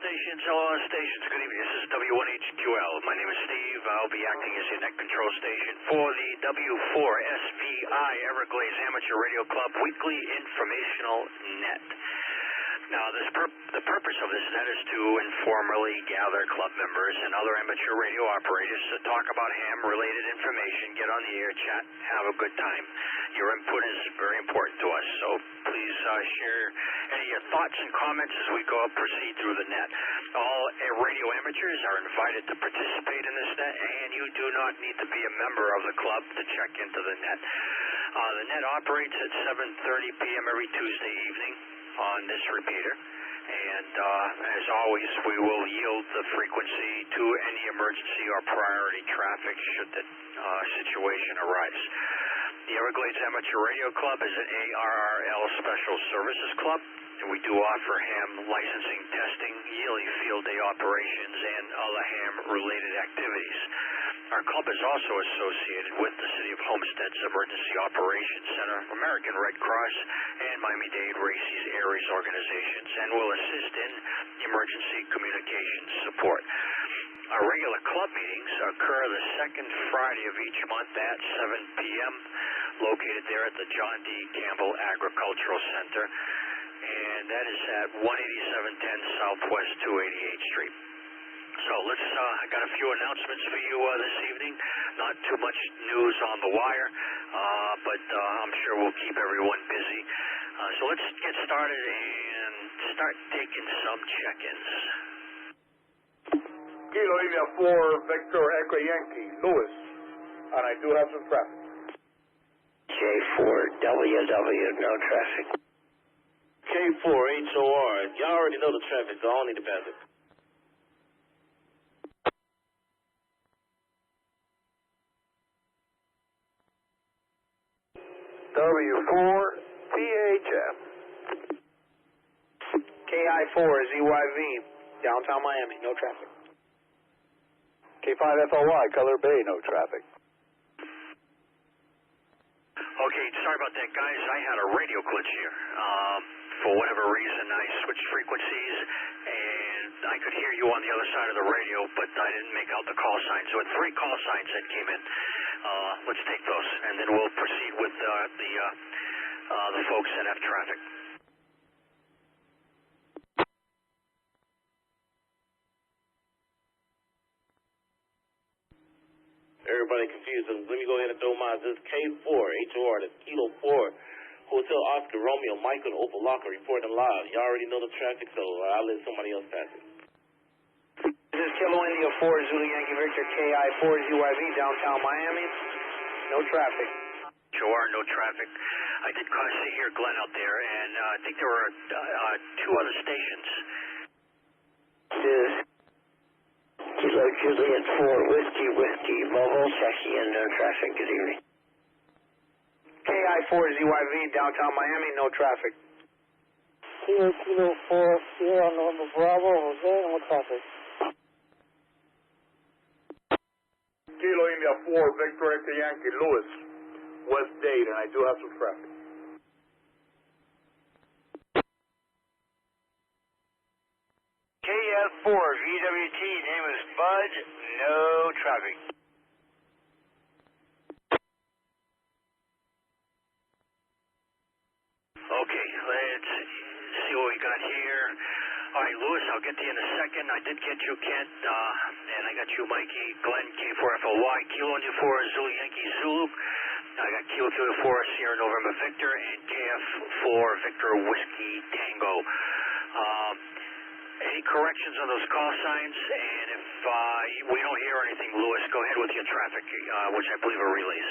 stations, LOS stations, good evening. This is W1HQL. My name is Steve. I'll be acting as your net control station for the W4SVI Everglades Amateur Radio Club Weekly Informational Net. Now, the purpose of this net is to informally gather club members and other amateur radio operators to talk about ham-related information, get on the air, chat, have a good time. Your input is very important to us, so please share any of your thoughts and comments as we proceed through the net. All radio amateurs are invited to participate in this net, and you do not need to be a member of the club to check into the net. The net operates at 7:30 p.m. every Tuesday evening on this repeater, and as always, we will yield the frequency to any emergency or priority traffic should the situation arise. The Everglades Amateur Radio Club is an ARRL Special Services Club, and we do offer ham licensing, testing, yearly field day operations, and other ham-related activities. Our club is also associated with the City of Homestead's Emergency Operations Center, American Red Cross, and Miami-Dade Races Aries organizations, and will assist in emergency communications support. Our regular club meetings occur the second Friday of each month at 7 p.m., located there at the John D. Campbell Agricultural Center, and that is at 18710 Southwest 288th Street. So I got a few announcements for you this evening. Not too much news on the wire, but I'm sure we'll keep everyone busy. So let's get started and start taking some check-ins. Kilo India 4, Victor Echo Yankee, Lewis, and I do have some traffic. J4WW, no traffic. K4HOR, y'all already know the traffic, so I don't need to pass it. W4 PHF. KI4 ZYV, downtown Miami, no traffic. K5FLY, Color Bay, no traffic. Okay, sorry about that, guys. I had a radio glitch here. For whatever reason, I switched frequencies, and I could hear you on the other side of the radio, but I didn't make out the call signs. So 3 call signs that came in. Let's take those, and then we'll proceed with the folks that have traffic. Everybody confused. Let me go ahead and throw mine. This is K4HOR, that's Kilo 4, Hotel Oscar Romeo Michael and Opal Locker reporting live. Y'all already know the traffic, so I'll let somebody else pass it. This is Kilo India 4, Zulu Yankee Victor, KI4 ZYV, downtown Miami, no traffic. Sure, no traffic. I did see here Glenn out there, and I think there were 2 other stations. This is Kilo Juliet 4, Whiskey, Volvo, taxi in, no traffic, good evening. KI4 ZYV, downtown Miami, no traffic. Kilo 4, Sierra November Bravo, Jose, no traffic. Kilo India 4, Victor Echo Yankee, Lewis, West Dade, and I do have some traffic. KF4 VWT, name is Bud, no traffic. Okay, let's see what we got here. All right, Lewis, I'll get to you in a second. I did get you, Kent, and I got you, Mikey, Glenn, K4FLY, Kilo India 4, Zulu Yankee Zulu. I got Kilo 4, Sierra November Victor, and KF4 Victor Whiskey Tango. Any corrections on those call signs? And if we don't hear anything, Lewis, go ahead with your traffic, which I believe are relays.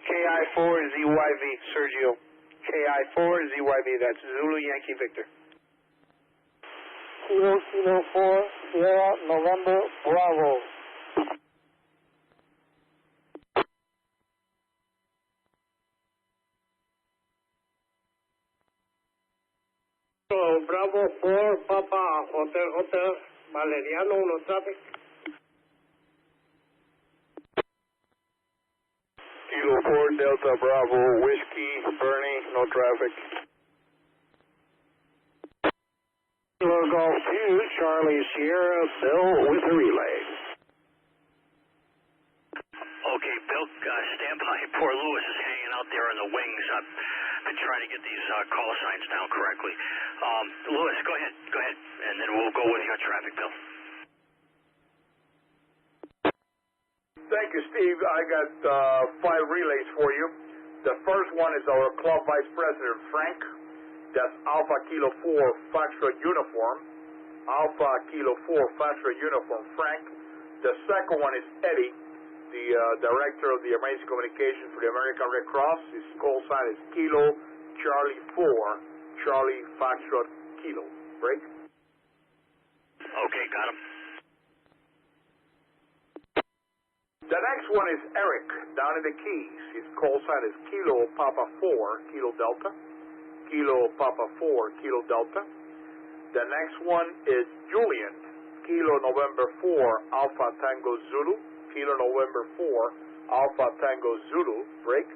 KI4 ZYV, Sergio. KI4 ZYV, that's Zulu Yankee Victor. Kilo 4, Sierra November Bravo. Bravo 4, Papa, Hotel, Valeriano, no traffic. Kilo 4, Delta Bravo, Whiskey, Bernie, no traffic. Kilo Golf 2, Charlie Sierra, Bill with the relay. Okay, Bill, stand by. Poor Lewis is hanging out there in the wings. I've been trying to get these call signs down correctly. Lewis, go ahead, and then we'll go with your traffic, Bill. Thank you, Steve. I got 5 relays for you. The first one is our club vice president, Frank. That's Alpha Kilo 4 Foxtrot Uniform. Alpha Kilo 4 Foxtrot Uniform, Frank. The second one is Eddie, the director of the emergency communication for the American Red Cross. His call sign is Kilo Charlie 4 Charlie Foxtrot Kilo. Break. Okay, got him. The next one is Eric, down in the Keys. His call sign is Kilo Papa 4 Kilo Delta. Kilo Papa 4 Kilo Delta. The next one is Julian, Kilo November 4 Alpha Tango Zulu. Kilo November 4 Alpha Tango Zulu. Break.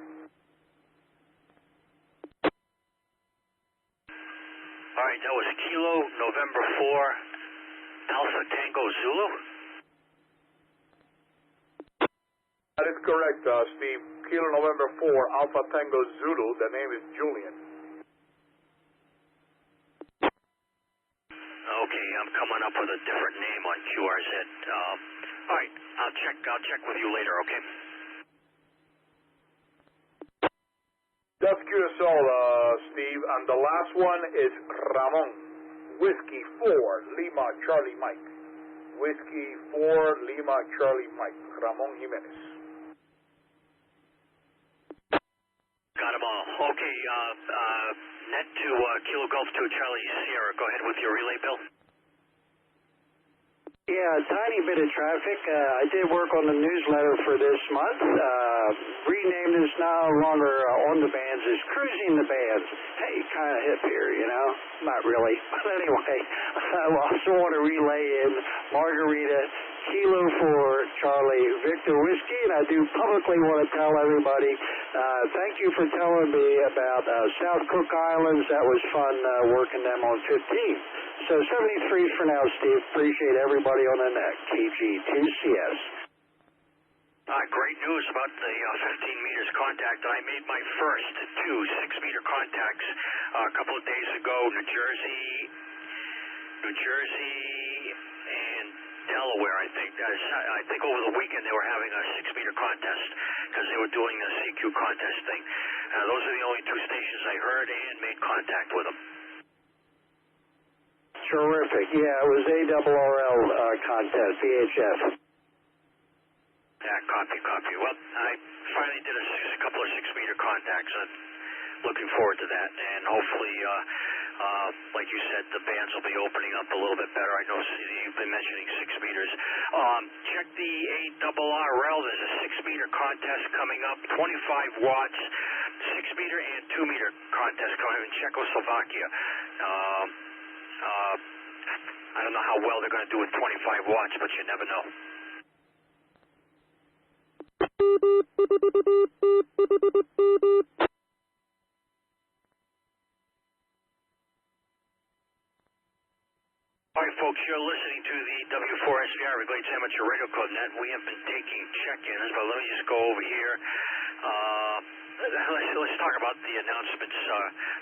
All right, that was Kilo November 4 Alpha Tango Zulu. That is correct, Steve. Kilo November 4 Alpha Tango Zulu. The name is Julian. Okay, I'm coming up with a different name on QRZ. All right, I'll check with you later, okay? That's good as all, Steve. And the last one is Ramon, Whiskey 4 Lima Charlie Mike. Whiskey 4 Lima Charlie Mike. Ramon Jimenez. Got them all. Okay, net to Kilo Golf 2 Charlie Sierra. Go ahead with your relay, Bill. Yeah, a tiny bit of traffic. I did work on the newsletter for this month. Renamed is no longer on the bands, is Cruising the Bands. Hey, kind of hip here, you know? Not really. But anyway, I also want to relay in Margarita, Kilo 4 Charlie Victor Whiskey, and I do publicly want to tell everybody, thank you for telling me about South Cook Islands. That was fun working them on 15. So 73 for now, Steve. Appreciate everybody on the net. KG2CS. Great news about the 15 meters contact. I made my first 2 6-meter contacts a couple of days ago. New Jersey, and Delaware, I think. I think over the weekend they were having a 6-meter contest because they were doing the CQ contest thing. Those are the only 2 stations I heard and made contact with them. Terrific. Yeah, it was ARRL contest, VHF. Yeah, copy. Well, I finally did a couple of 6-meter contacts. I'm looking forward to that, and hopefully, like you said, the bands will be opening up a little bit better. I know you've been mentioning 6 meters. Check the ARRL. There's a 6-meter contest coming up, 25 watts, 6-meter and 2-meter contest coming up in Czechoslovakia. I don't know how well they're going to do with 25 watts, but you never know. All right, folks, you're listening to the W4SV Everglades Amateur Radio Club Net. We have been taking check-ins, but let me just go over here. Let's talk about the announcements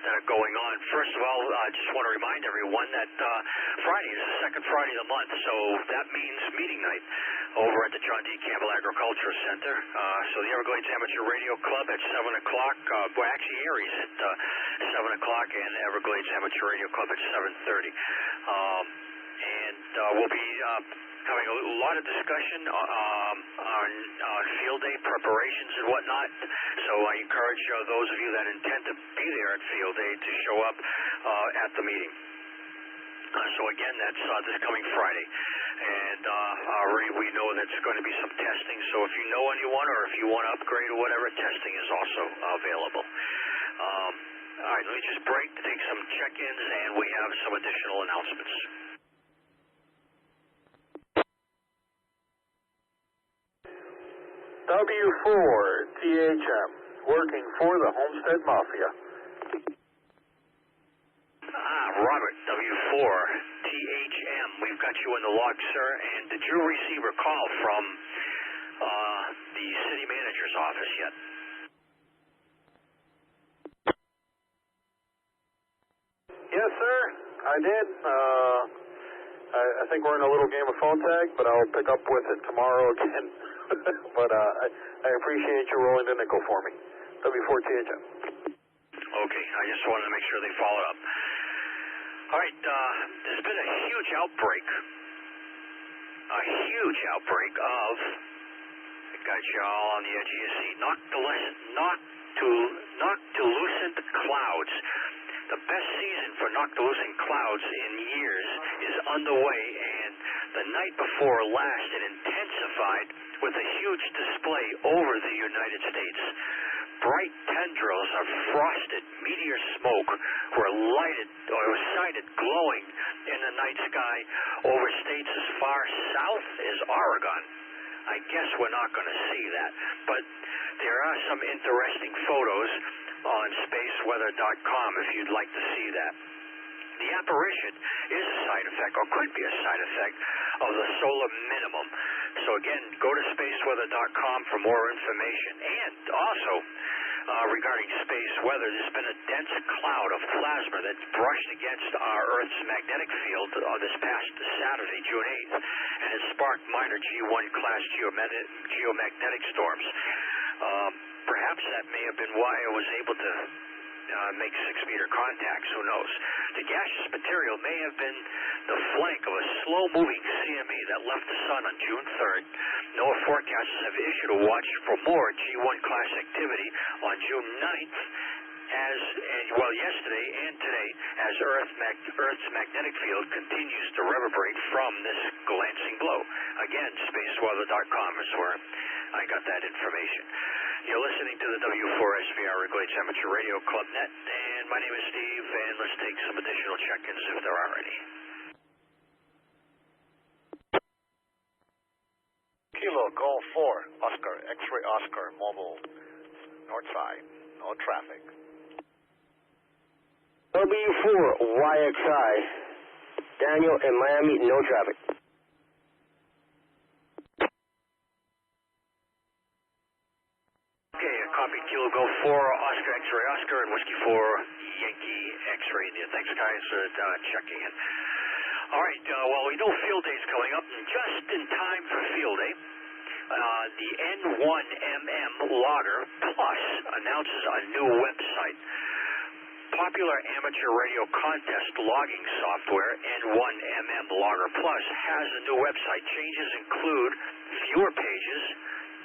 that are going on. First of all, I just want to remind everyone that Friday is the second Friday of the month, so that means meeting night over at the John D. Campbell Agricultural Center. So the Everglades Amateur Radio Club at 7 o'clock, well, actually Aries at 7 o'clock, and Everglades Amateur Radio Club at 7:30. We'll be having a lot of discussion on field day preparations and whatnot. So I encourage those of you that intend to be there at field day to show up at the meeting. So again, that's this coming Friday. And already we know that's going to be some testing. So if you know anyone or if you want to upgrade or whatever, testing is also available. All right, let me just break, take some check-ins, and we have some additional announcements. W4 THM, working for the Homestead Mafia. Robert, W4. a.m. We've got you in the log, sir. And did you receive a call from the city manager's office yet? Yes, sir. I did. I think we're in a little game of phone tag, but I'll pick up with it tomorrow again. But I appreciate you rolling the nickel for me. W4THM. Okay, I just wanted to make sure they followed up. All right, there's been a huge outbreak of, got you all on the edge of your seat, noctilucent clouds. The best season for noctilucent clouds in years is underway, and the night before last it intensified with a huge display over the United States. Bright tendrils of frosted meteor smoke were was sighted glowing in the night sky over states as far south as Oregon. I guess we're not going to see that, but there are some interesting photos on spaceweather.com if you'd like to see that. The apparition is a side effect, or could be a side effect, of the solar minimum. So again, go to spaceweather.com for more information. And also, regarding space weather, there's been a dense cloud of plasma that brushed against our Earth's magnetic field this past Saturday, June 8th, and it sparked minor G1 class geomagnetic storms. Perhaps that may have been why I was able to make 6-meter contacts, who knows. The gaseous material may have been the flank of a slow-moving CME that left the sun on June 3rd. NOAA forecasters have issued a watch for more G1 class activity on June 9th, yesterday and today, as Earth's magnetic field continues to reverberate from this glancing blow. Again, spaceweather.com is where I got that information. You're listening to the W4SV Everglades Amateur Radio Club Net, and my name is Steve, and let's take some additional check-ins if there are any. Kilo Golf 4, Oscar, X-ray Oscar, mobile, north side, no traffic. W4YXI, Daniel in Miami, no traffic. Okay, copy Kilo Golf 4, Oscar X-ray Oscar, and Whiskey 4, Yankee X-ray India. Thanks, guys, for checking in. All right, well, we know field day's coming up, and just in time for field day, the N1MM Logger Plus announces a new website. Popular amateur radio contest logging software, N1MM Logger Plus, has a new website. Changes include fewer pages,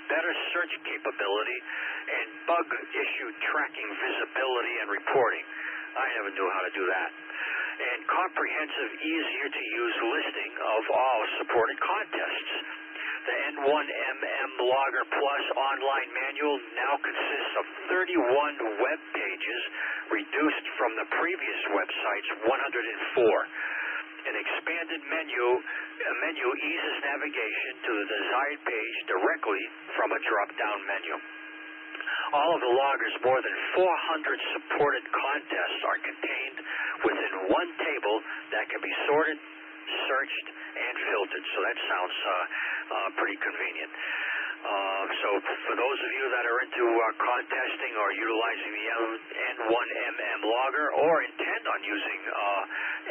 better search capability, and bug issue tracking, visibility, and reporting. I never knew how to do that. And comprehensive, easier-to-use listing of all supported contests. The N1MM Logger Plus online manual now consists of 31 web pages, reduced from the previous website's 104. An expanded menu eases navigation to the desired page directly from a drop-down menu. All of the logger's more than 400 supported contests are contained within one table that can be sorted, searched, and filtered. So that sounds pretty convenient. So for those of you that are into contesting or utilizing the N1MM logger, or intend on using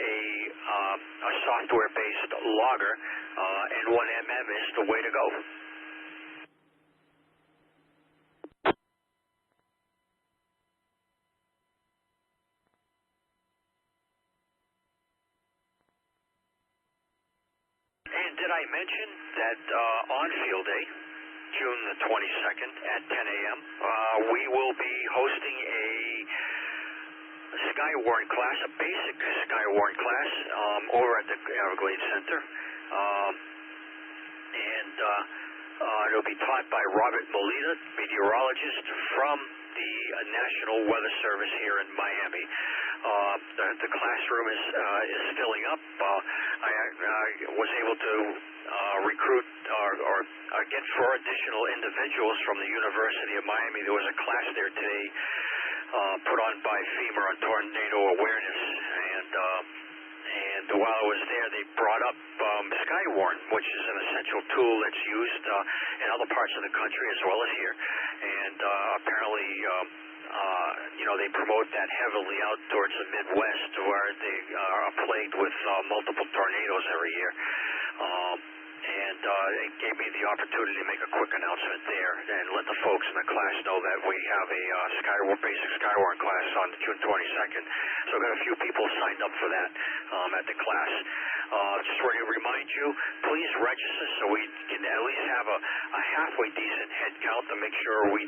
a software-based logger, N1MM is the way to go. And did I mention that on field day, June the 22nd at 10 a.m., we will be hosting a Skywarn class, a basic Skywarn class, over at the Everglades Center. It'll be taught by Robert Molina, meteorologist from the National Weather Service here in Miami. The classroom is filling up. I was able to recruit or get 4 additional individuals from the University of Miami. There was a class there today put on by FEMA on tornado awareness, and And while I was there, they brought up Skywarn, which is an essential tool that's used in other parts of the country as well as here. And apparently, they promote that heavily out towards the Midwest, where they are plagued with multiple tornadoes every year. It gave me the opportunity to make a quick announcement there and let the folks in the class know that we have a basic Skywarn class on June 22nd. So I've got a few people signed up for that at the class. Just ready to remind you, please register so we can at least have a halfway decent head count to make sure we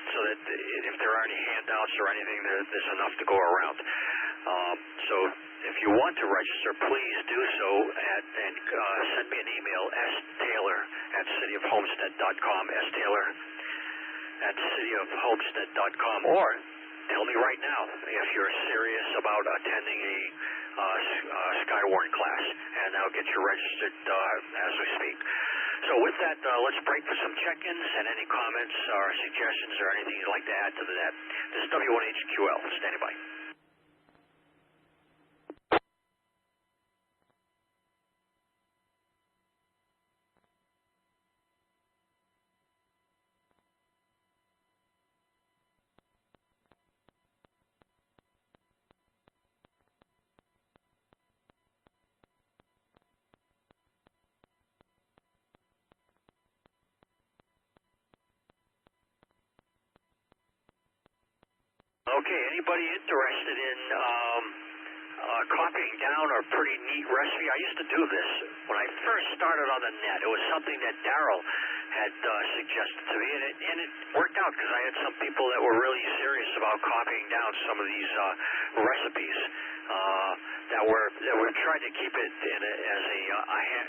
so that if there are any handouts or anything, there's enough to go around. So if you want to register, please do so and send me an email, staylor@cityofhomestead.com, staylor@cityofhomestead.com, or tell me right now if you're serious about attending a Skywarn class, and I'll get you registered as we speak. So with that, let's break for some check-ins and any comments or suggestions or anything you'd like to add to that. This is W1HQL, standing by. Okay, anybody interested in copying down a pretty neat recipe? I used to do this when I first started on the net. It was something that Darryl had suggested to me, and it worked out because I had some people that were really serious about copying down some of these recipes that were trying to keep it as a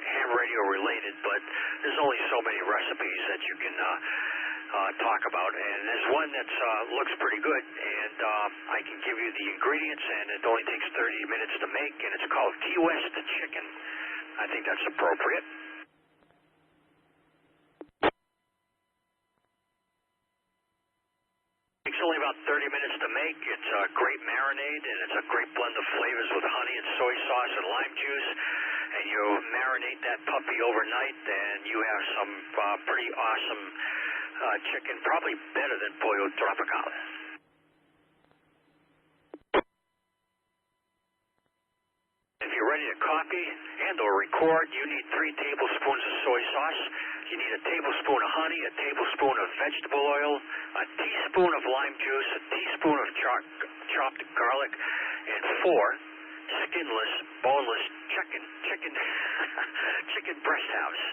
ham radio related, but there's only so many recipes that you can talk about, and there's one that looks pretty good, and I can give you the ingredients, and it only takes 30 minutes to make, and it's called Key West chicken. I think that's appropriate. Takes only about 30 minutes to make. It's a great marinade, and it's a great blend of flavors with honey and soy sauce and lime juice, and you marinate that puppy overnight, and you have some pretty awesome chicken, probably better than Pollo Tropical. If you're ready to copy and or record, you need 3 tablespoons of soy sauce. You need a tablespoon of honey, a tablespoon of vegetable oil, a teaspoon of lime juice, a teaspoon of chopped garlic, and 4 skinless, boneless chicken breast halves.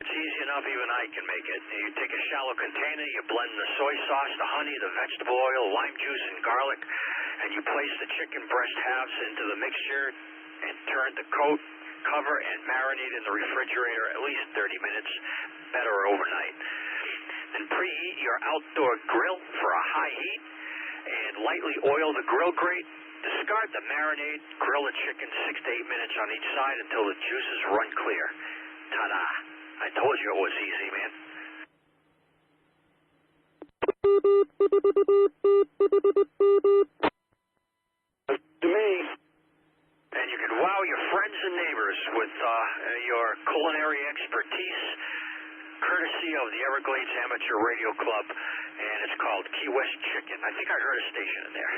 It's easy enough, even I can make it. You take a shallow container, you blend the soy sauce, the honey, the vegetable oil, lime juice, and garlic, and you place the chicken breast halves into the mixture and turn to coat, cover, and marinate in the refrigerator at least 30 minutes, better overnight. Then preheat your outdoor grill for a high heat and lightly oil the grill grate. Discard the marinade, grill the chicken 6 to 8 minutes on each side until the juices run clear. Ta-da! I told you it was easy, man. To me. And you can wow your friends and neighbors with your culinary expertise, courtesy of the Everglades Amateur Radio Club, and it's called Key West Chicken. I think I heard a station in there.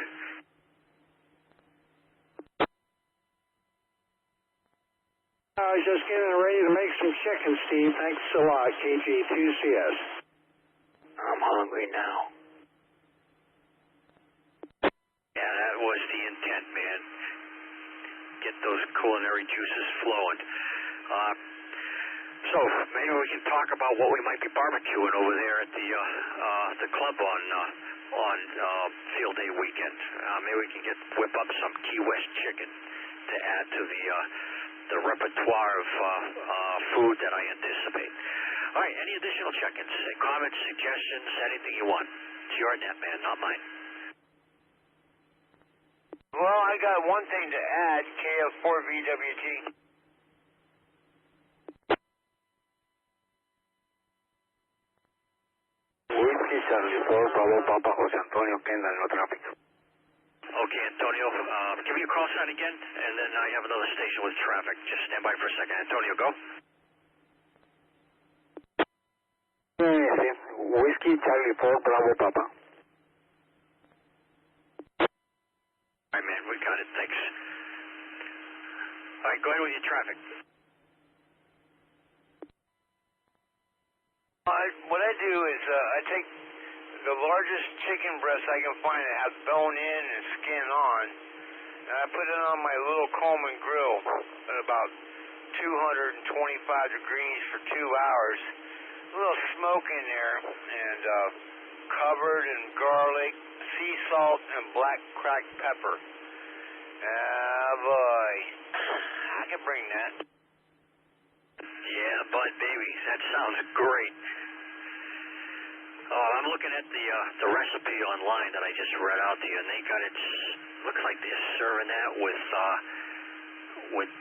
I was just getting ready to make some chicken, Steve. Thanks a lot, KG2CS. I'm hungry now. Yeah, that was the intent, man. Get those culinary juices flowing. So maybe we can talk about what we might be barbecuing over there at the club on field day weekend. Maybe we can whip up some Key West chicken to add to the repertoire of food that I anticipate. All right, any additional check-ins, comments, suggestions, anything you want? It's your net, man, not mine. Well, I got one thing to add, KF4VWG. Charlie 4, Bravo Papa, Jose Antonio, Kendall, no traffic. Okay, Antonio, give me a call sign again, and then I have another station with traffic. Just stand by for a second. Antonio, go. Whiskey Charlie 4, Bravo Papa. All right, man, we got it. Thanks. All right, go ahead with your traffic. What I do is I take the largest chicken breast I can find that has bone in and skin on, and I put it on my little Coleman grill at about 225 degrees for 2 hours. A little smoke in there, and covered in garlic, sea salt, and black cracked pepper. Ah, boy. I can bring that. Yeah, Bud, baby, that sounds great. Oh, I'm looking at the recipe online that I just read out to you, and they got it. Looks like they're serving that with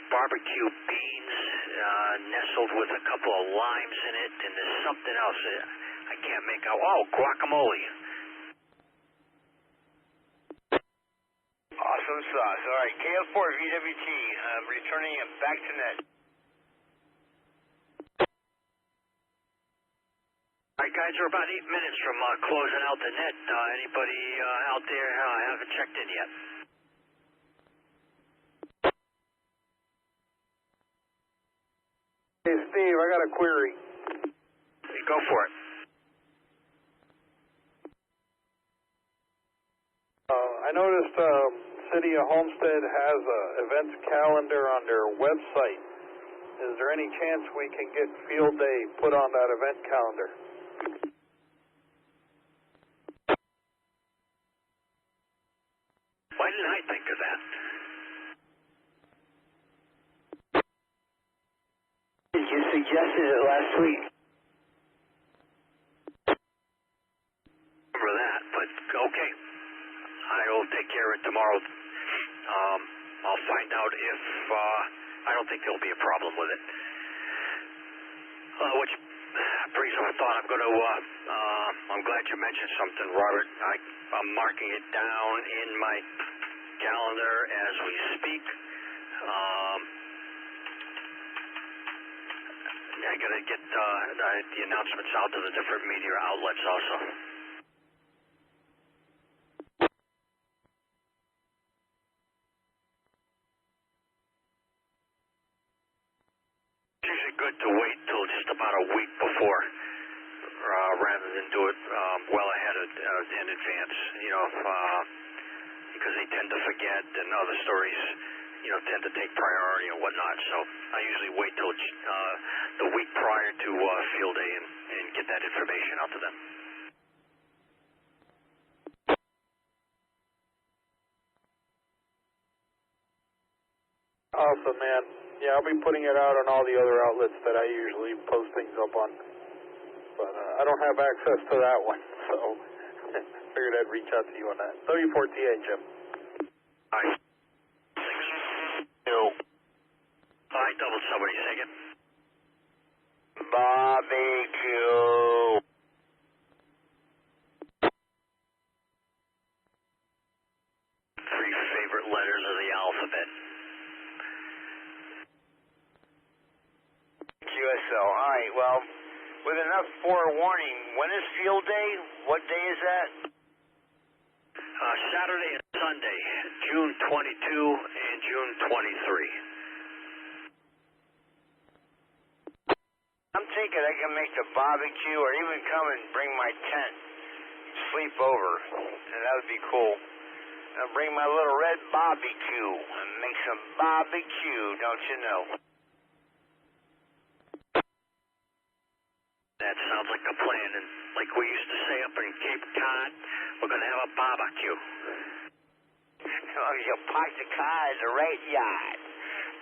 barbecue beans nestled with a couple of limes in it, and there's something else I can't make out. Oh, guacamole. Awesome sauce. All right, KF4 VWT, returning it back to net. All right, guys, we're about 8 minutes from closing out the net. Anybody out there haven't checked in yet? Hey, Steve, I got a query. Hey, go for it. I noticed City of Homestead has an events calendar on their website. Is there any chance we can get field day put on that event calendar? Why didn't I think of that? You suggested it last week. Remember that, but okay. I'll take care of it tomorrow. I'll find out if I don't think there'll be a problem with it. Which brings up a thought. I'm glad you mentioned something, Robert. I'm marking it down in my calendar as we speak. I gotta get the announcements out to the different media outlets also. It's usually good to wait till just about a week before, rather than do it well ahead in advance. You know, because they tend to forget, and other stories, tend to take priority and whatnot. So I usually wait till the week prior to field day and get that information out to them. Awesome, man. Yeah, I'll be putting it out on all the other outlets that I usually post things up on. But I don't have access to that one, so figured I'd reach out to you on that. W4TA, Jim. All right. All right, double somebody second. Barbecue. Three favorite letters of the alphabet. QSL. All right, well, with enough forewarning, when is field day? What day is that? Saturday and Sunday, June 22 and June 23. I'm thinking I can make the barbecue or even come and bring my tent, sleep over, and that would be cool. I'll bring my little red barbecue and make some barbecue, don't you know? That sounds like a plan, and like we used to say up in Cape Cod, we're going to have a barbecue. As long as you park the car in the right yard.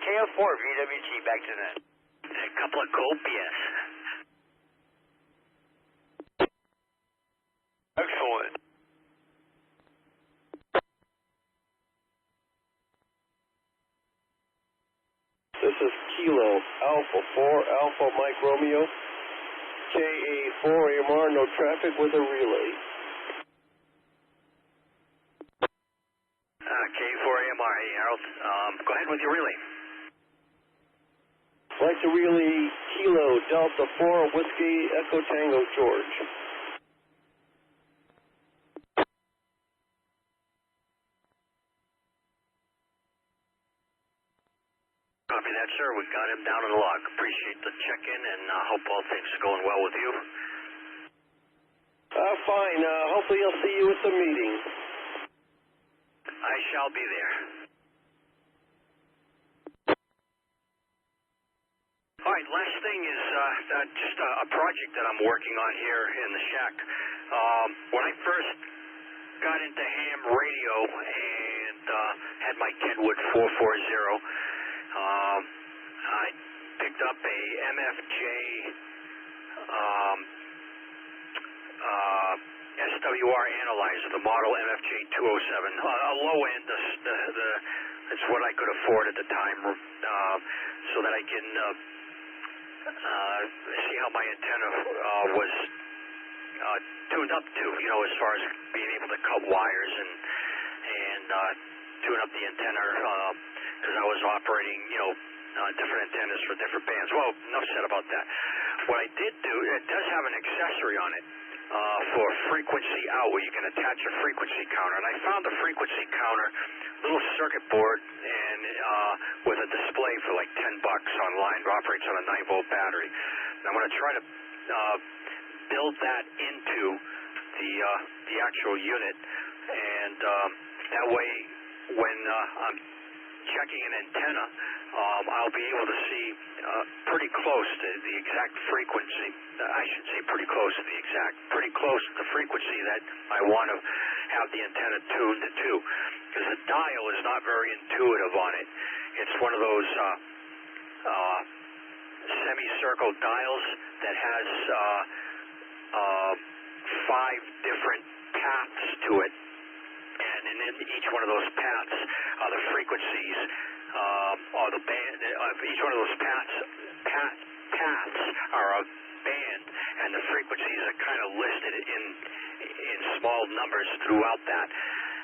KF4 VWT, back to that. A couple of cold beers. Excellent. This is Kilo Alpha 4 Alpha Mike Romeo. KA4AMR, no traffic with a relay. K4AMR, hey Harold. Go ahead with your relay. I'd like to relay Kilo Delta 4 Whiskey Echo Tango George. Copy that, sir. We've got him down in the log. Appreciate the check-in and hope all things are going well with you. Fine. Hopefully I'll see you at the meeting. I shall be there. All right, last thing is just a project that I'm working on here in the shack. When I first got into ham radio and had my Kenwood 440, I picked up a MFJ SWR analyzer, the model MFJ 207, a low end. It's what I could afford at the time, so that I can see how my antenna was tuned up to, as far as being able to cut wires and tune up the antenna, because I was operating, different antennas for different bands. Well, enough said about that. What I did do, it does have an accessory on it for frequency out, where you can attach a frequency counter. And I found the frequency counter, little circuit board, and with a display for like $10 online. It operates on a 9-volt battery. And I'm going to try to build that into the actual unit, and that way, when I'm checking an antenna, I'll be able to see pretty close to the exact frequency. I should say pretty close to the frequency that I want to have the antenna tuned to, because the dial is not very intuitive on it. It's one of those semicircle dials that has 5 different paths to it, and in each one of those paths are the frequencies, or the band. Each one of those paths are a band, and the frequencies are kind of listed in small numbers throughout that.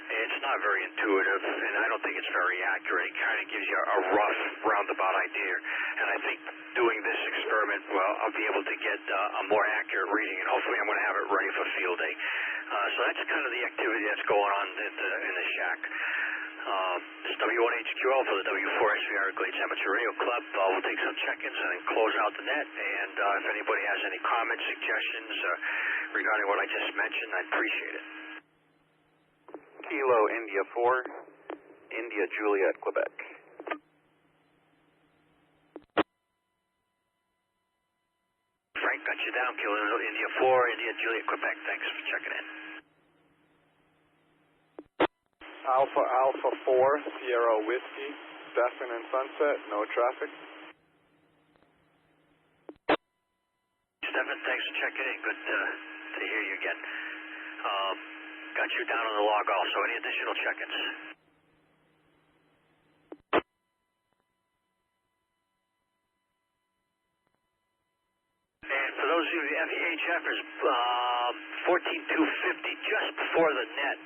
It's not very intuitive, and I don't think it's very accurate. It kind of gives you a rough, roundabout idea. And I think doing this experiment, well, I'll be able to get a more accurate reading, and hopefully I'm going to have it ready for field day. So that's kind of the activity that's going on in the shack. This is W1HQL for the W4SV Everglades Amateur Radio Club. We'll take some check-ins and then close out the net. And if anybody has any comments, suggestions regarding what I just mentioned, I'd appreciate it. Kilo India 4, India Juliet, Quebec. Frank, got you down. Kilo India 4, India Juliet, Quebec. Thanks for checking in. Alpha 4, Sierra Whiskey, Stephen and Sunset, no traffic. Stephen, thanks for checking in. Good to hear you again. Got you down on the log also. Any additional check-ins? And for those of you VHFers, 14250, just before the net,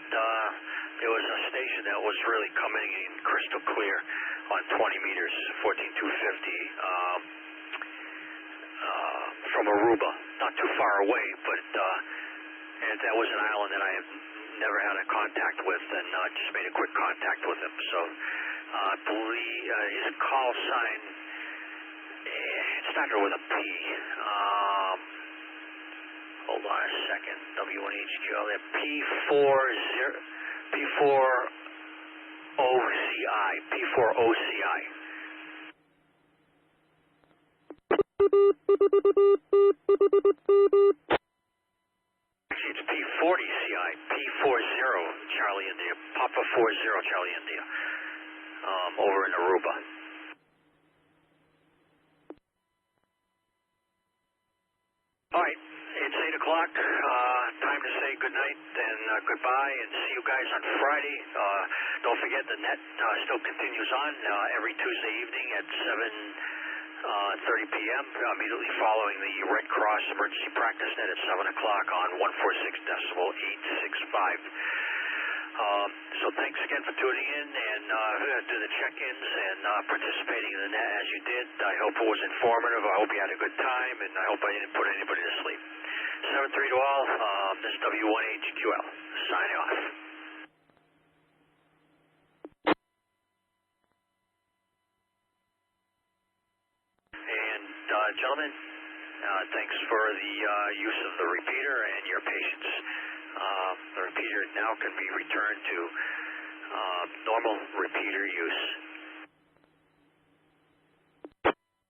there was a station that was really coming in crystal clear on 20 meters, 14250, from Aruba. Not too far away, but and that was an island that I have never had a contact with, and just made a quick contact with him. So I believe his call sign, it started with a P. Hold on a second. W1HQL there. P4OCI. P4OCI. Actually, it's P40CI. P40 Charlie India. Papa 40 Charlie India. Over in Aruba. All right. It's 8 o'clock. Time to say good night and goodbye, and see you guys on Friday. Don't forget the net still continues on every Tuesday evening at 7 30 p.m., immediately following the Red Cross Emergency Practice Net at 7 o'clock on 146.865. So thanks again for tuning in and do the check-ins and participating in the net as you did. I hope it was informative. I hope you had a good time, and I hope I didn't put anybody to sleep. 7-3 to all. This is W1HQL signing off. And gentlemen, thanks for the use of the repeater and your patience. The repeater now can be returned to normal repeater use.